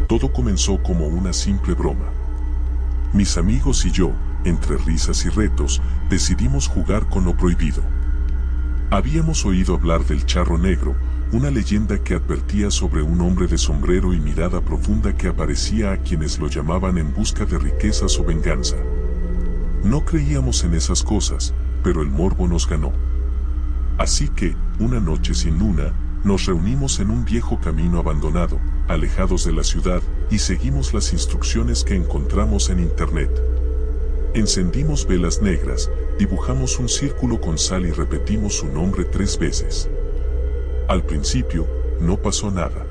Todo comenzó como una simple broma. Mis amigos y yo, entre risas y retos, decidimos jugar con lo prohibido. Habíamos oído hablar del charro negro, una leyenda que advertía sobre un hombre de sombrero y mirada profunda que aparecía a quienes lo llamaban en busca de riquezas o venganza. No creíamos en esas cosas, pero el morbo nos ganó. Así que, una noche sin luna, nos reunimos en un viejo camino abandonado, alejados de la ciudad, y seguimos las instrucciones que encontramos en internet. Encendimos velas negras, dibujamos un círculo con sal y repetimos su nombre 3 veces. Al principio, no pasó nada.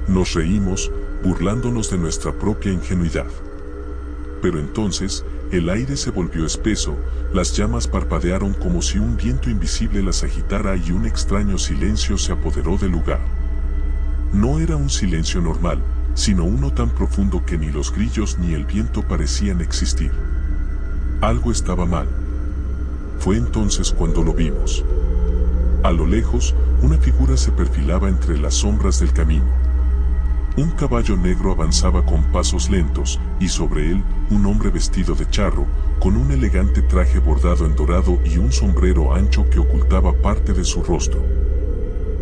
Nos reímos, burlándonos de nuestra propia ingenuidad. Pero entonces, el aire se volvió espeso, las llamas parpadearon como si un viento invisible las agitara y un extraño silencio se apoderó del lugar. No era un silencio normal, sino uno tan profundo que ni los grillos ni el viento parecían existir. Algo estaba mal. Fue entonces cuando lo vimos. A lo lejos, una figura se perfilaba entre las sombras del camino. Un caballo negro avanzaba con pasos lentos, y sobre él, un hombre vestido de charro, con un elegante traje bordado en dorado y un sombrero ancho que ocultaba parte de su rostro.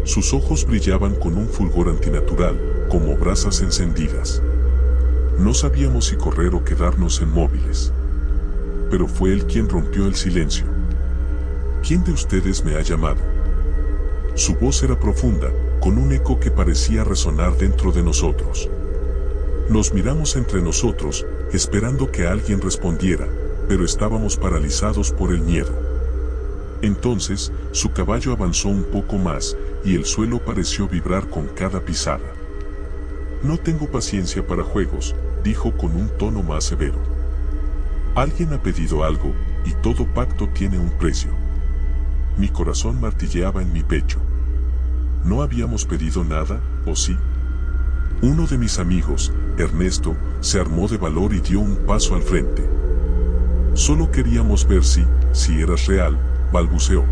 Sus ojos brillaban con un fulgor antinatural, como brasas encendidas. No sabíamos si correr o quedarnos inmóviles. Pero fue él quien rompió el silencio. ¿Quién de ustedes me ha llamado? Su voz era profunda, con un eco que parecía resonar dentro de nosotros. Nos miramos entre nosotros, esperando que alguien respondiera, pero estábamos paralizados por el miedo. Entonces, su caballo avanzó un poco más, y el suelo pareció vibrar con cada pisada. No tengo paciencia para juegos, dijo con un tono más severo. Alguien ha pedido algo, y todo pacto tiene un precio. Mi corazón martilleaba en mi pecho. ¿No habíamos pedido nada, o sí? Uno de mis amigos, Ernesto, se armó de valor y dio un paso al frente. Solo queríamos ver si eras real, balbuceó.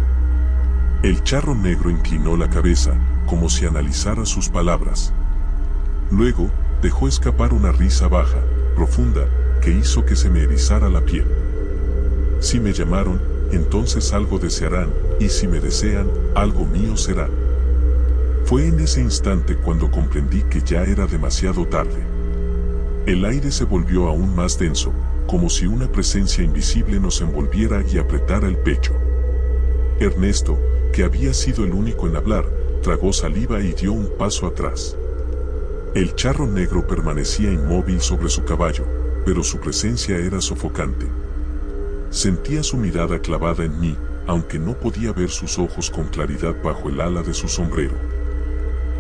El charro negro inclinó la cabeza, como si analizara sus palabras. Luego, dejó escapar una risa baja, profunda, que hizo que se me erizara la piel. Si me llamaron, entonces algo desearán, y si me desean, algo mío será. Fue en ese instante cuando comprendí que ya era demasiado tarde. El aire se volvió aún más denso, como si una presencia invisible nos envolviera y apretara el pecho. Ernesto, que había sido el único en hablar, tragó saliva y dio un paso atrás. El charro negro permanecía inmóvil sobre su caballo, pero su presencia era sofocante. Sentía su mirada clavada en mí, aunque no podía ver sus ojos con claridad bajo el ala de su sombrero.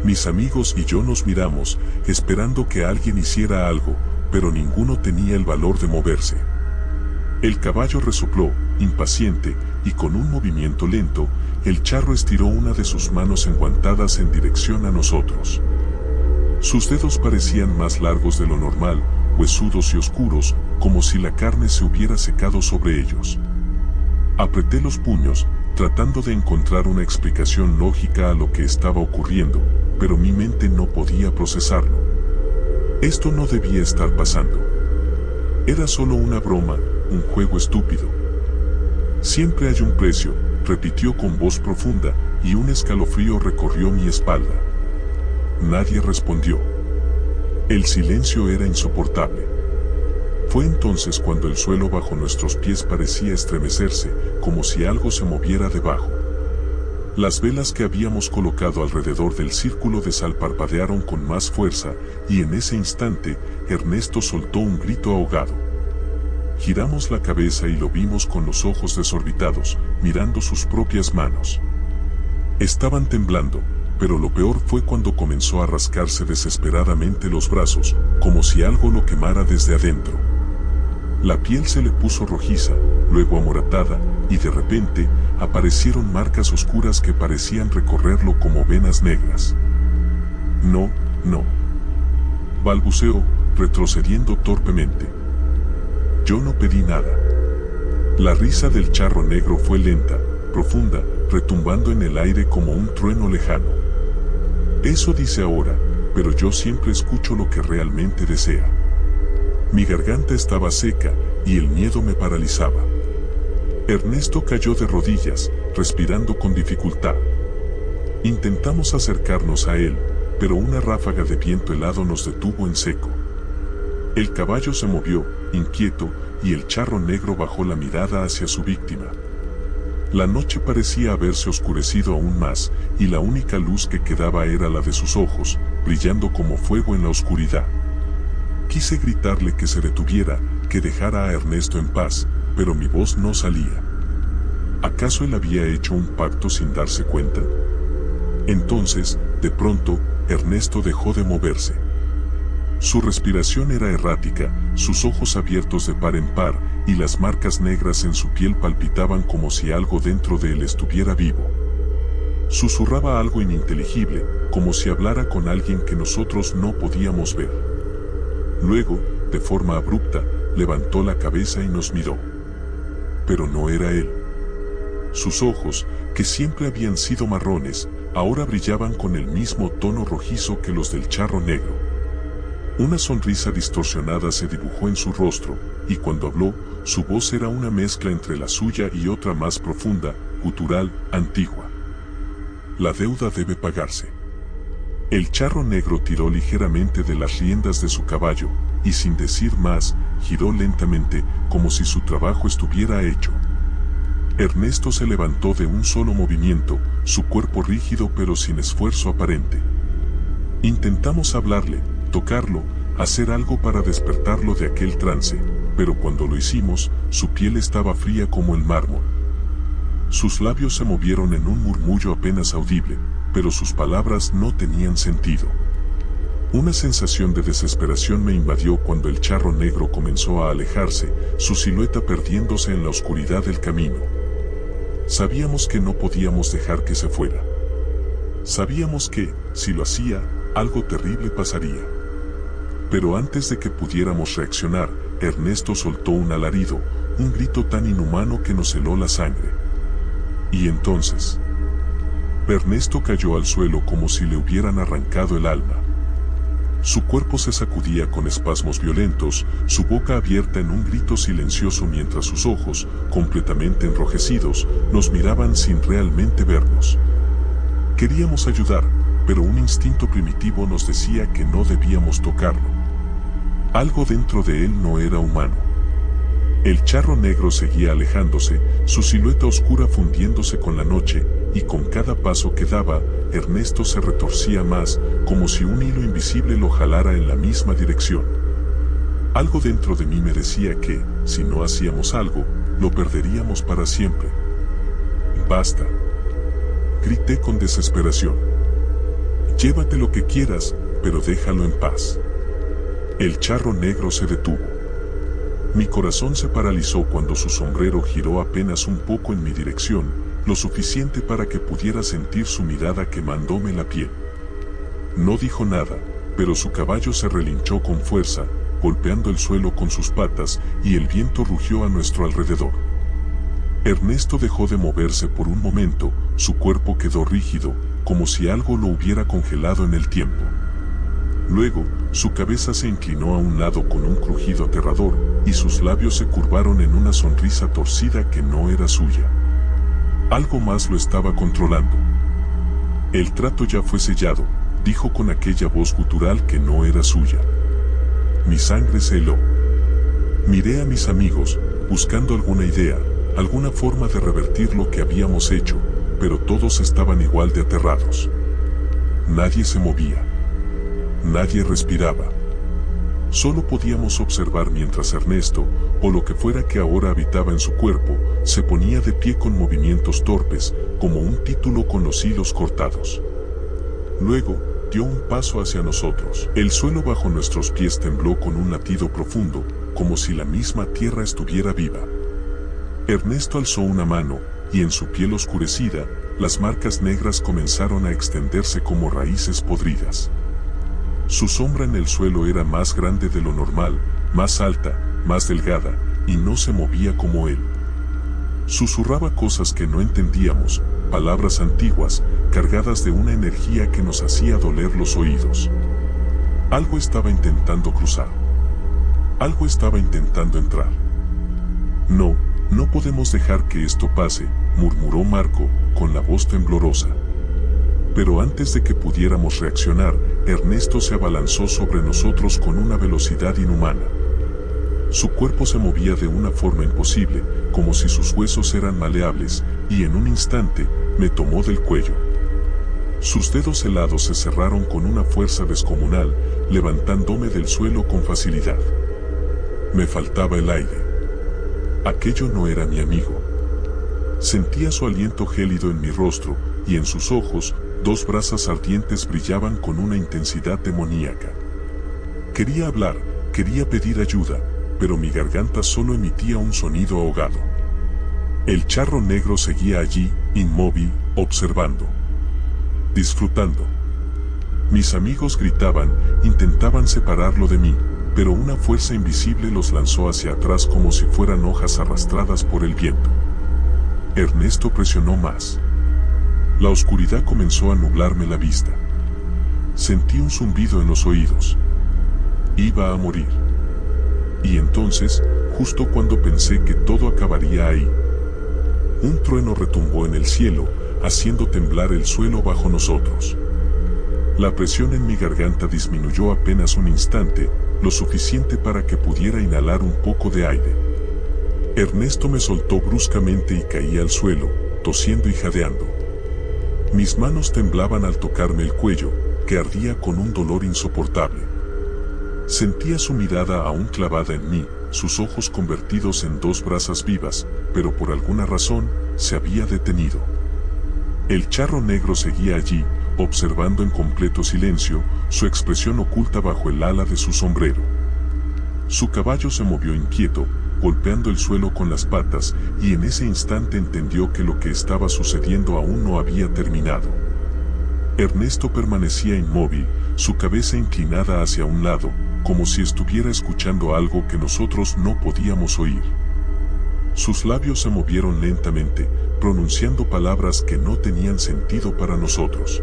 Mis amigos y yo nos miramos, esperando que alguien hiciera algo, pero ninguno tenía el valor de moverse. El caballo resopló, impaciente, y con un movimiento lento, el charro estiró una de sus manos enguantadas en dirección a nosotros. Sus dedos parecían más largos de lo normal, huesudos y oscuros, como si la carne se hubiera secado sobre ellos. Apreté los puños, tratando de encontrar una explicación lógica a lo que estaba ocurriendo, pero mi mente no podía procesarlo. Esto no debía estar pasando. Era solo una broma, un juego estúpido. Siempre hay un precio, repitió con voz profunda, y un escalofrío recorrió mi espalda. Nadie respondió. El silencio era insoportable. Fue entonces cuando el suelo bajo nuestros pies parecía estremecerse, como si algo se moviera debajo. Las velas que habíamos colocado alrededor del círculo de sal parpadearon con más fuerza, y en ese instante, Ernesto soltó un grito ahogado. Giramos la cabeza y lo vimos con los ojos desorbitados, mirando sus propias manos. Estaban temblando, pero lo peor fue cuando comenzó a rascarse desesperadamente los brazos, como si algo lo quemara desde adentro. La piel se le puso rojiza, luego amoratada, y de repente, aparecieron marcas oscuras que parecían recorrerlo como venas negras. No, balbuceó, retrocediendo torpemente. Yo no pedí nada. La risa del charro negro fue lenta, profunda, retumbando en el aire como un trueno lejano. Eso dice ahora, pero yo siempre escucho lo que realmente desea. Mi garganta estaba seca y el miedo me paralizaba. Ernesto cayó de rodillas, respirando con dificultad. Intentamos acercarnos a él, pero una ráfaga de viento helado nos detuvo en seco. El caballo se movió, inquieto, y el charro negro bajó la mirada hacia su víctima. La noche parecía haberse oscurecido aún más, y la única luz que quedaba era la de sus ojos, brillando como fuego en la oscuridad. Quise gritarle que se detuviera, que dejara a Ernesto en paz, pero mi voz no salía. ¿Acaso él había hecho un pacto sin darse cuenta? Entonces, de pronto, Ernesto dejó de moverse. Su respiración era errática, sus ojos abiertos de par en par, y las marcas negras en su piel palpitaban como si algo dentro de él estuviera vivo. Susurraba algo ininteligible, como si hablara con alguien que nosotros no podíamos ver. Luego, de forma abrupta, levantó la cabeza y nos miró. Pero no era él. Sus ojos, que siempre habían sido marrones, ahora brillaban con el mismo tono rojizo que los del charro negro. Una sonrisa distorsionada se dibujó en su rostro, y cuando habló, su voz era una mezcla entre la suya y otra más profunda, gutural, antigua. La deuda debe pagarse. El charro negro tiró ligeramente de las riendas de su caballo, y sin decir más, giró lentamente, como si su trabajo estuviera hecho. Ernesto se levantó de un solo movimiento, su cuerpo rígido pero sin esfuerzo aparente. Intentamos hablarle, tocarlo, hacer algo para despertarlo de aquel trance, pero cuando lo hicimos, su piel estaba fría como el mármol. Sus labios se movieron en un murmullo apenas audible, pero sus palabras no tenían sentido. Una sensación de desesperación me invadió cuando el charro negro comenzó a alejarse, su silueta perdiéndose en la oscuridad del camino. Sabíamos que no podíamos dejar que se fuera. Sabíamos que, si lo hacía, algo terrible pasaría. Pero antes de que pudiéramos reaccionar, Ernesto soltó un alarido, un grito tan inhumano que nos heló la sangre. Y entonces, Ernesto cayó al suelo como si le hubieran arrancado el alma. Su cuerpo se sacudía con espasmos violentos, su boca abierta en un grito silencioso mientras sus ojos, completamente enrojecidos, nos miraban sin realmente vernos. Queríamos ayudar, pero un instinto primitivo nos decía que no debíamos tocarlo. Algo dentro de él no era humano. El charro negro seguía alejándose, su silueta oscura fundiéndose con la noche, y con cada paso que daba, Ernesto se retorcía más, como si un hilo invisible lo jalara en la misma dirección. Algo dentro de mí me decía que, si no hacíamos algo, lo perderíamos para siempre. «Basta», grité con desesperación. «Llévate lo que quieras, pero déjalo en paz». El charro negro se detuvo. Mi corazón se paralizó cuando su sombrero giró apenas un poco en mi dirección, lo suficiente para que pudiera sentir su mirada quemándome la piel. No dijo nada, pero su caballo se relinchó con fuerza, golpeando el suelo con sus patas, y el viento rugió a nuestro alrededor. Ernesto dejó de moverse por un momento, su cuerpo quedó rígido, como si algo lo hubiera congelado en el tiempo. Luego, su cabeza se inclinó a un lado con un crujido aterrador, y sus labios se curvaron en una sonrisa torcida que no era suya. Algo más lo estaba controlando. «El trato ya fue sellado», dijo con aquella voz gutural que no era suya. Mi sangre se heló. Miré a mis amigos, buscando alguna idea, alguna forma de revertir lo que habíamos hecho, pero todos estaban igual de aterrados. Nadie se movía. Nadie respiraba. Solo podíamos observar mientras Ernesto, o lo que fuera que ahora habitaba en su cuerpo, se ponía de pie con movimientos torpes, como un título con los hilos cortados. Luego, dio un paso hacia nosotros. El suelo bajo nuestros pies tembló con un latido profundo, como si la misma tierra estuviera viva. Ernesto alzó una mano, y en su piel oscurecida, las marcas negras comenzaron a extenderse como raíces podridas. Su sombra en el suelo era más grande de lo normal, más alta, más delgada, y no se movía como él. Susurraba cosas que no entendíamos, palabras antiguas, cargadas de una energía que nos hacía doler los oídos. Algo estaba intentando cruzar. Algo estaba intentando entrar. No, no podemos dejar que esto pase, murmuró Marco, con la voz temblorosa. Pero antes de que pudiéramos reaccionar, Ernesto se abalanzó sobre nosotros con una velocidad inhumana. Su cuerpo se movía de una forma imposible, como si sus huesos eran maleables, y en un instante, me tomó del cuello. Sus dedos helados se cerraron con una fuerza descomunal, levantándome del suelo con facilidad. Me faltaba el aire. Aquello no era mi amigo. Sentía su aliento gélido en mi rostro, y en sus ojos, 2 brasas ardientes brillaban con una intensidad demoníaca. Quería hablar, quería pedir ayuda, pero mi garganta solo emitía un sonido ahogado. El charro negro seguía allí, inmóvil, observando. Disfrutando. Mis amigos gritaban, intentaban separarlo de mí, pero una fuerza invisible los lanzó hacia atrás como si fueran hojas arrastradas por el viento. Ernesto presionó más. La oscuridad comenzó a nublarme la vista. Sentí un zumbido en los oídos. Iba a morir. Y entonces, justo cuando pensé que todo acabaría ahí, un trueno retumbó en el cielo, haciendo temblar el suelo bajo nosotros. La presión en mi garganta disminuyó apenas un instante, lo suficiente para que pudiera inhalar un poco de aire. Ernesto me soltó bruscamente y caí al suelo, tosiendo y jadeando. Mis manos temblaban al tocarme el cuello, que ardía con un dolor insoportable. Sentía su mirada aún clavada en mí, sus ojos convertidos en 2 brasas vivas, pero por alguna razón, se había detenido. El charro negro seguía allí, observando en completo silencio, su expresión oculta bajo el ala de su sombrero. Su caballo se movió inquieto, golpeando el suelo con las patas, y en ese instante entendió que lo que estaba sucediendo aún no había terminado. Ernesto permanecía inmóvil, su cabeza inclinada hacia un lado, como si estuviera escuchando algo que nosotros no podíamos oír. Sus labios se movieron lentamente, pronunciando palabras que no tenían sentido para nosotros.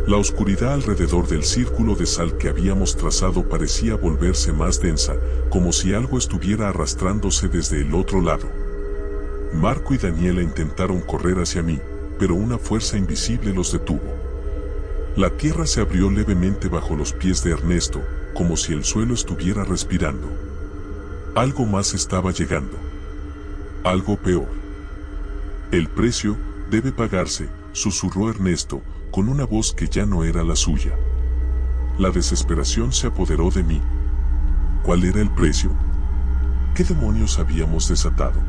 La oscuridad alrededor del círculo de sal que habíamos trazado parecía volverse más densa, como si algo estuviera arrastrándose desde el otro lado. Marco y Daniela intentaron correr hacia mí, pero una fuerza invisible los detuvo. La tierra se abrió levemente bajo los pies de Ernesto, como si el suelo estuviera respirando. Algo más estaba llegando. Algo peor. El precio debe pagarse, susurró Ernesto, con una voz que ya no era la suya. La desesperación se apoderó de mí. ¿Cuál era el precio? ¿Qué demonios habíamos desatado?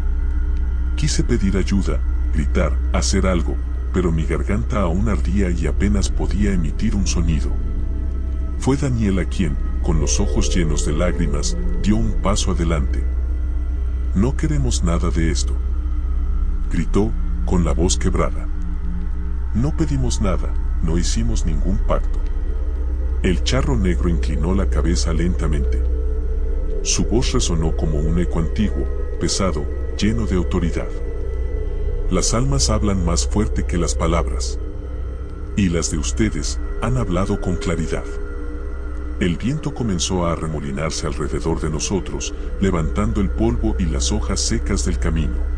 Quise pedir ayuda, gritar, hacer algo, pero mi garganta aún ardía y apenas podía emitir un sonido. Fue Daniela quien, con los ojos llenos de lágrimas, dio un paso adelante. No queremos nada de esto, gritó, con la voz quebrada. No pedimos nada, no hicimos ningún pacto. El charro negro inclinó la cabeza lentamente. Su voz resonó como un eco antiguo, pesado, lleno de autoridad. Las almas hablan más fuerte que las palabras. Y las de ustedes han hablado con claridad. El viento comenzó a arremolinarse alrededor de nosotros, levantando el polvo y las hojas secas del camino.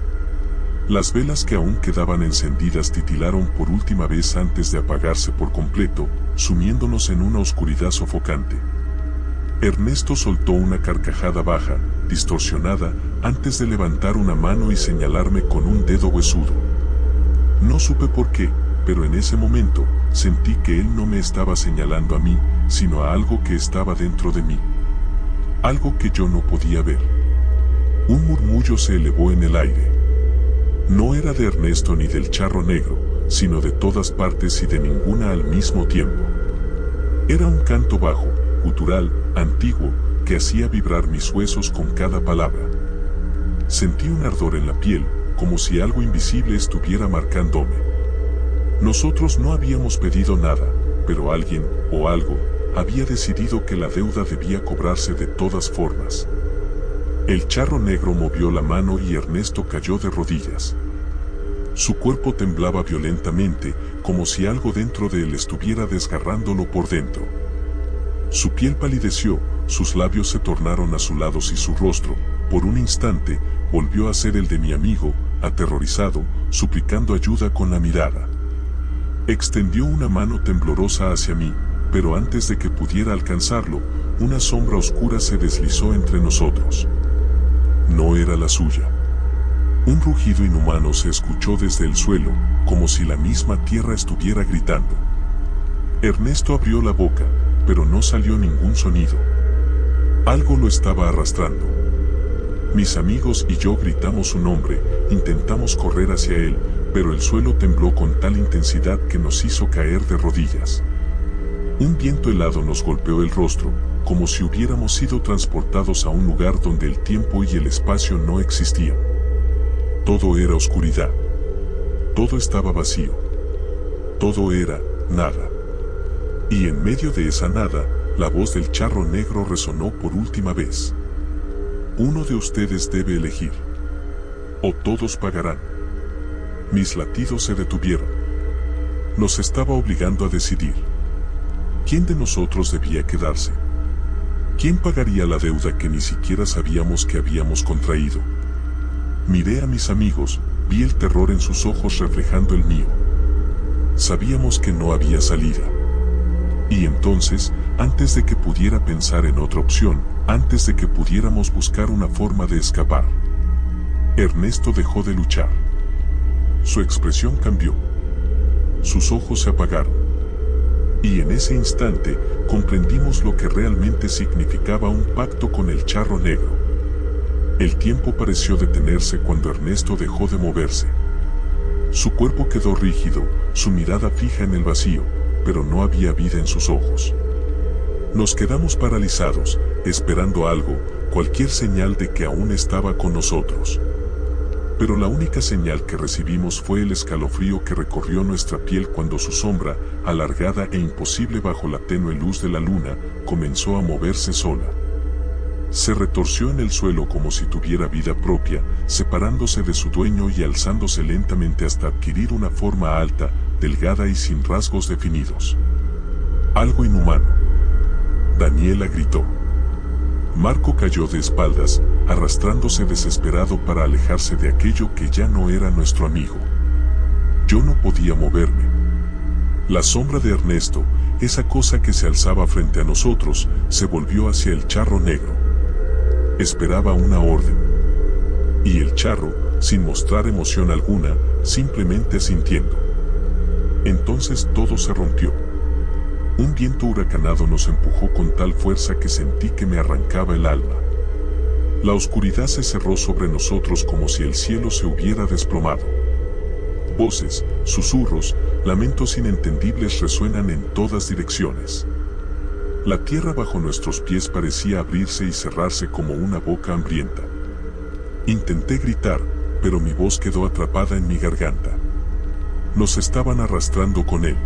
Las velas que aún quedaban encendidas titilaron por última vez antes de apagarse por completo, sumiéndonos en una oscuridad sofocante. Ernesto soltó una carcajada baja, distorsionada, antes de levantar una mano y señalarme con un dedo huesudo. No supe por qué, pero en ese momento, sentí que él no me estaba señalando a mí, sino a algo que estaba dentro de mí. Algo que yo no podía ver. Un murmullo se elevó en el aire. No era de Ernesto ni del charro negro, sino de todas partes y de ninguna al mismo tiempo. Era un canto bajo, gutural, antiguo, que hacía vibrar mis huesos con cada palabra. Sentí un ardor en la piel, como si algo invisible estuviera marcándome. Nosotros no habíamos pedido nada, pero alguien, o algo, había decidido que la deuda debía cobrarse de todas formas. El charro negro movió la mano y Ernesto cayó de rodillas. Su cuerpo temblaba violentamente, como si algo dentro de él estuviera desgarrándolo por dentro. Su piel palideció, sus labios se tornaron azulados y su rostro, por un instante, volvió a ser el de mi amigo, aterrorizado, suplicando ayuda con la mirada. Extendió una mano temblorosa hacia mí, pero antes de que pudiera alcanzarlo, una sombra oscura se deslizó entre nosotros. No era la suya. Un rugido inhumano se escuchó desde el suelo, como si la misma tierra estuviera gritando. Ernesto abrió la boca, pero no salió ningún sonido. Algo lo estaba arrastrando. Mis amigos y yo gritamos su nombre, intentamos correr hacia él, pero el suelo tembló con tal intensidad que nos hizo caer de rodillas. Un viento helado nos golpeó el rostro, como si hubiéramos sido transportados a un lugar donde el tiempo y el espacio no existían. Todo era oscuridad. Todo estaba vacío. Todo era nada. Y en medio de esa nada, la voz del charro negro resonó por última vez. Uno de ustedes debe elegir. O todos pagarán. Mis latidos se detuvieron. Nos estaba obligando a decidir. ¿Quién de nosotros debía quedarse? ¿Quién pagaría la deuda que ni siquiera sabíamos que habíamos contraído? Miré a mis amigos, vi el terror en sus ojos reflejando el mío. Sabíamos que no había salida. Y entonces, antes de que pudiera pensar en otra opción, antes de que pudiéramos buscar una forma de escapar, Ernesto dejó de luchar. Su expresión cambió. Sus ojos se apagaron. Y en ese instante, comprendimos lo que realmente significaba un pacto con el charro negro. El tiempo pareció detenerse cuando Ernesto dejó de moverse. Su cuerpo quedó rígido, su mirada fija en el vacío, pero no había vida en sus ojos. Nos quedamos paralizados, esperando algo, cualquier señal de que aún estaba con nosotros. Pero la única señal que recibimos fue el escalofrío que recorrió nuestra piel cuando su sombra, alargada e imposible bajo la tenue luz de la luna, comenzó a moverse sola. Se retorció en el suelo como si tuviera vida propia, separándose de su dueño y alzándose lentamente hasta adquirir una forma alta, delgada y sin rasgos definidos. Algo inhumano. Daniela gritó. Marco cayó de espaldas, arrastrándose desesperado para alejarse de aquello que ya no era nuestro amigo. Yo no podía moverme. La sombra de Ernesto, esa cosa que se alzaba frente a nosotros, se volvió hacia el charro negro. Esperaba una orden. Y el charro, sin mostrar emoción alguna, simplemente asintiendo. Entonces todo se rompió. Un viento huracanado nos empujó con tal fuerza que sentí que me arrancaba el alma. La oscuridad se cerró sobre nosotros como si el cielo se hubiera desplomado. Voces, susurros, lamentos inentendibles resuenan en todas direcciones. La tierra bajo nuestros pies parecía abrirse y cerrarse como una boca hambrienta. Intenté gritar, pero mi voz quedó atrapada en mi garganta. Nos estaban arrastrando con él.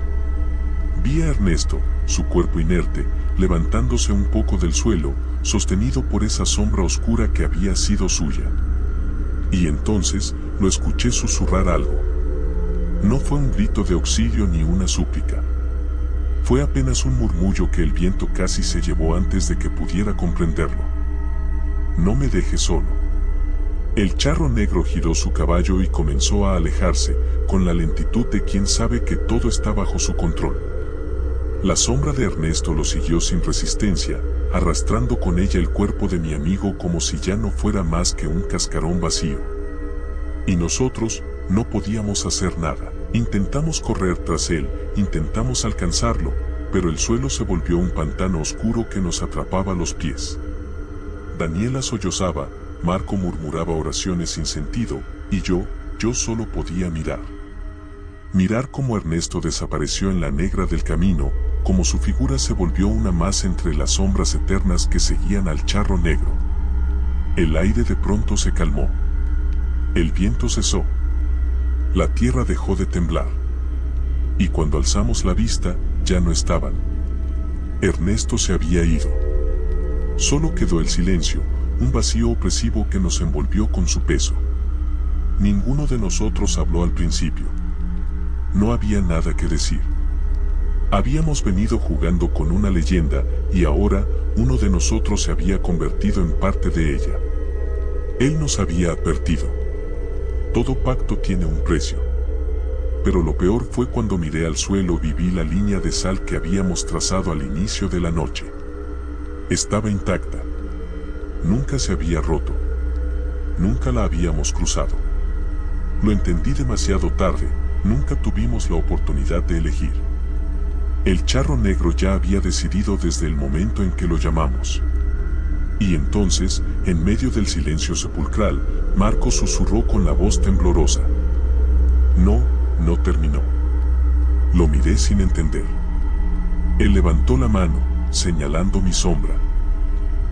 Vi a Ernesto, su cuerpo inerte, levantándose un poco del suelo, sostenido por esa sombra oscura que había sido suya. Y entonces, lo escuché susurrar algo. No fue un grito de auxilio ni una súplica. Fue apenas un murmullo que el viento casi se llevó antes de que pudiera comprenderlo. No me dejes solo. El charro negro giró su caballo y comenzó a alejarse, con la lentitud de quien sabe que todo está bajo su control. La sombra de Ernesto lo siguió sin resistencia, arrastrando con ella el cuerpo de mi amigo como si ya no fuera más que un cascarón vacío. Y nosotros no podíamos hacer nada. Intentamos correr tras él, intentamos alcanzarlo, pero el suelo se volvió un pantano oscuro que nos atrapaba los pies. Daniela sollozaba, Marco murmuraba oraciones sin sentido, y yo solo podía mirar. Mirar cómo Ernesto desapareció en la negra del camino, como su figura se volvió una más entre las sombras eternas que seguían al charro negro. El aire de pronto se calmó. El viento cesó. La tierra dejó de temblar. Y cuando alzamos la vista, ya no estaban. Ernesto se había ido. Solo quedó el silencio, un vacío opresivo que nos envolvió con su peso. Ninguno de nosotros habló al principio. No había nada que decir. Habíamos venido jugando con una leyenda y ahora uno de nosotros se había convertido en parte de ella. Él nos había advertido. Todo pacto tiene un precio. Pero lo peor fue cuando miré al suelo y vi la línea de sal que habíamos trazado al inicio de la noche. Estaba intacta. Nunca se había roto. Nunca la habíamos cruzado. Lo entendí demasiado tarde, nunca tuvimos la oportunidad de elegir. El charro negro ya había decidido desde el momento en que lo llamamos. Y entonces, en medio del silencio sepulcral, Marco susurró con la voz temblorosa. No terminó. Lo miré sin entender. Él levantó la mano, señalando mi sombra.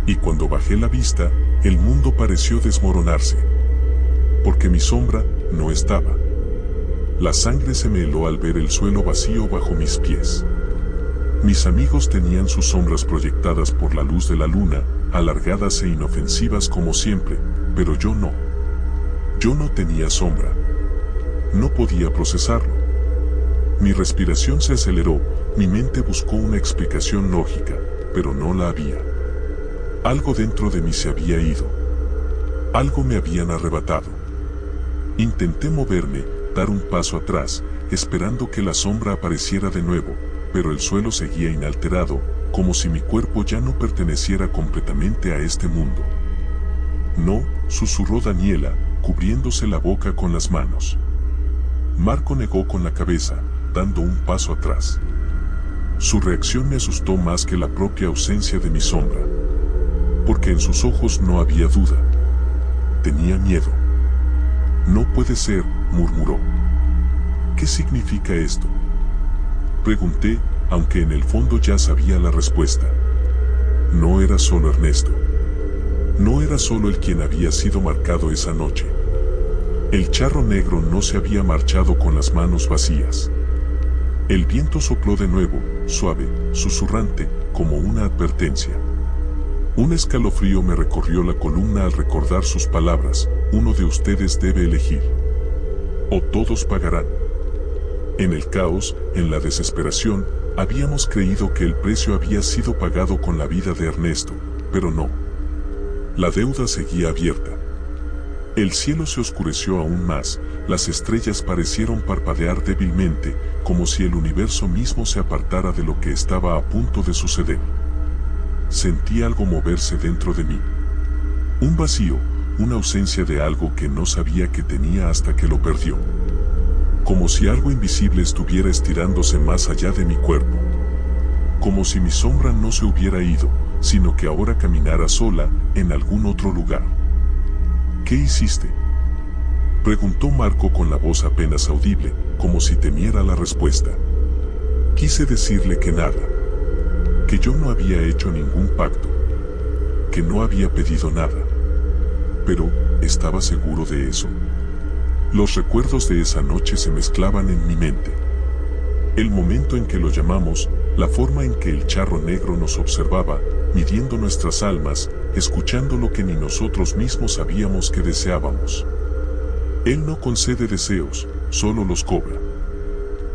Y cuando bajé la vista, el mundo pareció desmoronarse. Porque mi sombra no estaba. La sangre se me heló al ver el suelo vacío bajo mis pies. Mis amigos tenían sus sombras proyectadas por la luz de la luna, alargadas e inofensivas como siempre, pero yo no. Yo no tenía sombra. No podía procesarlo. Mi respiración se aceleró, mi mente buscó una explicación lógica, pero no la había. Algo dentro de mí se había ido. Algo me habían arrebatado. Intenté moverme, dar un paso atrás, esperando que la sombra apareciera de nuevo, pero el suelo seguía inalterado, como si mi cuerpo ya no perteneciera completamente a este mundo. No, susurró Daniela, cubriéndose la boca con las manos. Marco negó con la cabeza, dando un paso atrás. Su reacción me asustó más que la propia ausencia de mi sombra. Porque en sus ojos no había duda. Tenía miedo. No puede ser, murmuró. ¿Qué significa esto? Pregunté, aunque en el fondo ya sabía la respuesta. No era solo Ernesto. No era solo el quien había sido marcado esa noche. El charro negro no se había marchado con las manos vacías. El viento sopló de nuevo, suave, susurrante, como una advertencia. Un escalofrío me recorrió la columna al recordar sus palabras: uno de ustedes debe elegir. O todos pagarán. En el caos, en la desesperación, habíamos creído que el precio había sido pagado con la vida de Ernesto, pero no. La deuda seguía abierta. El cielo se oscureció aún más, las estrellas parecieron parpadear débilmente, como si el universo mismo se apartara de lo que estaba a punto de suceder. Sentí algo moverse dentro de mí. Un vacío, una ausencia de algo que no sabía que tenía hasta que lo perdió. Como si algo invisible estuviera estirándose más allá de mi cuerpo. Como si mi sombra no se hubiera ido, sino que ahora caminara sola, en algún otro lugar. ¿Qué hiciste?, preguntó Marco con la voz apenas audible, como si temiera la respuesta. Quise decirle que nada. Que yo no había hecho ningún pacto. Que no había pedido nada. Pero, ¿estaba seguro de eso? Los recuerdos de esa noche se mezclaban en mi mente. El momento en que lo llamamos, la forma en que el charro negro nos observaba, midiendo nuestras almas, escuchando lo que ni nosotros mismos sabíamos que deseábamos. Él no concede deseos, solo los cobra.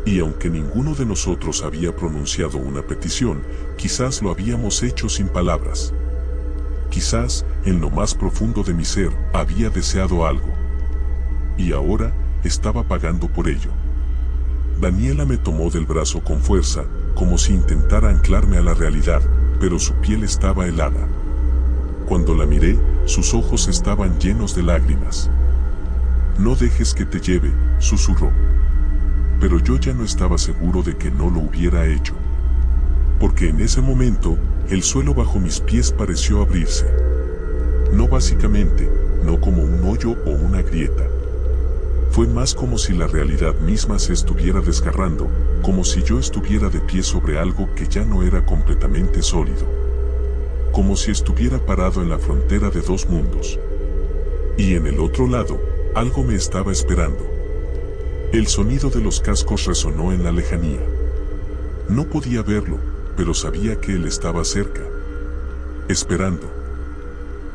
Y aunque ninguno de nosotros había pronunciado una petición, quizás lo habíamos hecho sin palabras. Quizás, en lo más profundo de mi ser, había deseado algo. Y ahora, estaba pagando por ello. Daniela me tomó del brazo con fuerza, como si intentara anclarme a la realidad, pero su piel estaba helada. Cuando la miré, sus ojos estaban llenos de lágrimas. No dejes que te lleve, susurró. Pero yo ya no estaba seguro de que no lo hubiera hecho. Porque en ese momento, el suelo bajo mis pies pareció abrirse. No básicamente, no como un hoyo o una grieta. Fue más como si la realidad misma se estuviera desgarrando, como si yo estuviera de pie sobre algo que ya no era completamente sólido. Como si estuviera parado en la frontera de dos mundos. Y en el otro lado, algo me estaba esperando. El sonido de los cascos resonó en la lejanía. No podía verlo, pero sabía que él estaba cerca. Esperando.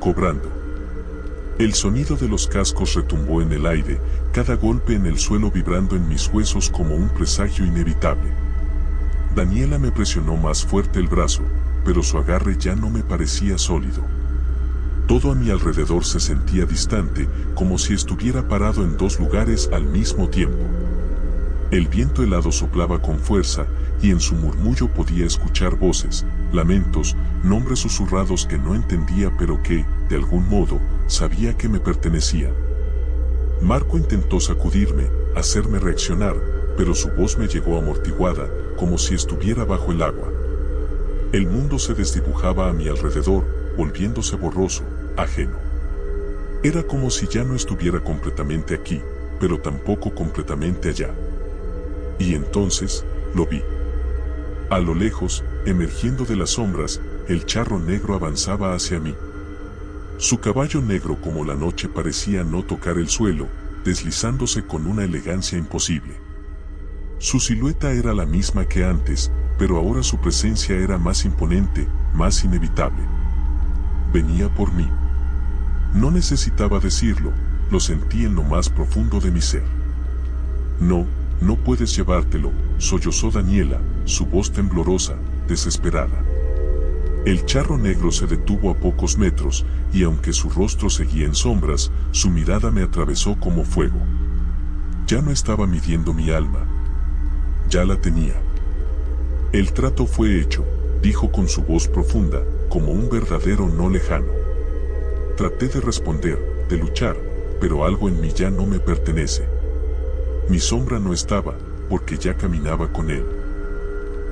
Cobrando. El sonido de los cascos retumbó en el aire, cada golpe en el suelo vibrando en mis huesos como un presagio inevitable. Daniela me presionó más fuerte el brazo, pero su agarre ya no me parecía sólido. Todo a mi alrededor se sentía distante, como si estuviera parado en dos lugares al mismo tiempo. El viento helado soplaba con fuerza, y en su murmullo podía escuchar voces, lamentos, nombres susurrados que no entendía pero que, de algún modo, sabía que me pertenecían. Marco intentó sacudirme, hacerme reaccionar, pero su voz me llegó amortiguada, como si estuviera bajo el agua. El mundo se desdibujaba a mi alrededor, volviéndose borroso, ajeno. Era como si ya no estuviera completamente aquí, pero tampoco completamente allá. Y entonces, lo vi. A lo lejos, emergiendo de las sombras, el charro negro avanzaba hacia mí. Su caballo negro como la noche parecía no tocar el suelo, deslizándose con una elegancia imposible. Su silueta era la misma que antes, pero ahora su presencia era más imponente, más inevitable. Venía por mí. No necesitaba decirlo, lo sentí en lo más profundo de mi ser. No, no puedes llevártelo, sollozó Daniela, su voz temblorosa, desesperada. El charro negro se detuvo a pocos metros, y aunque su rostro seguía en sombras, su mirada me atravesó como fuego. Ya no estaba midiendo mi alma. Ya la tenía. El trato fue hecho, dijo con su voz profunda, como un verdadero no lejano. Traté de responder, de luchar, pero algo en mí ya no me pertenece. Mi sombra no estaba, porque ya caminaba con él.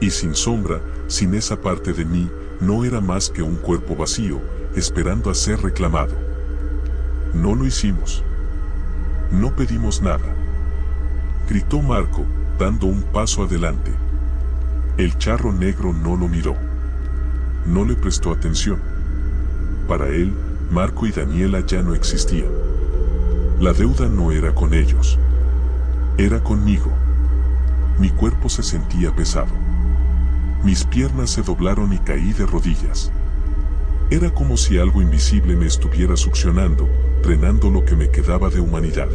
Y sin sombra, sin esa parte de mí, no era más que un cuerpo vacío, esperando a ser reclamado. No lo hicimos. No pedimos nada. Gritó Marco, dando un paso adelante. El charro negro no lo miró. No le prestó atención. Para él, Marco y Daniela ya no existían. La deuda no era con ellos. Era conmigo. Mi cuerpo se sentía pesado. Mis piernas se doblaron y caí de rodillas. Era como si algo invisible me estuviera succionando, drenando lo que me quedaba de humanidad.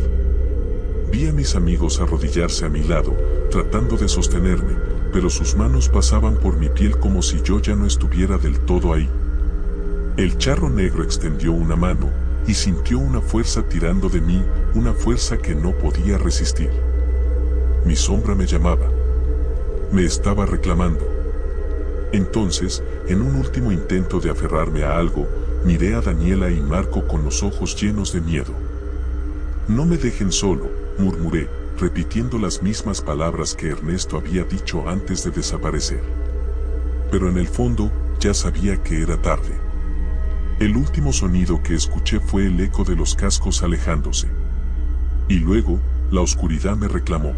Vi a mis amigos arrodillarse a mi lado, tratando de sostenerme, pero sus manos pasaban por mi piel como si yo ya no estuviera del todo ahí. El charro negro extendió una mano, y sintió una fuerza tirando de mí, una fuerza que no podía resistir. Mi sombra me llamaba. Me estaba reclamando. Entonces, en un último intento de aferrarme a algo, miré a Daniela y Marco con los ojos llenos de miedo. No me dejen solo, murmuré, repitiendo las mismas palabras que Ernesto había dicho antes de desaparecer. Pero en el fondo, ya sabía que era tarde. El último sonido que escuché fue el eco de los cascos alejándose. Y luego, la oscuridad me reclamó.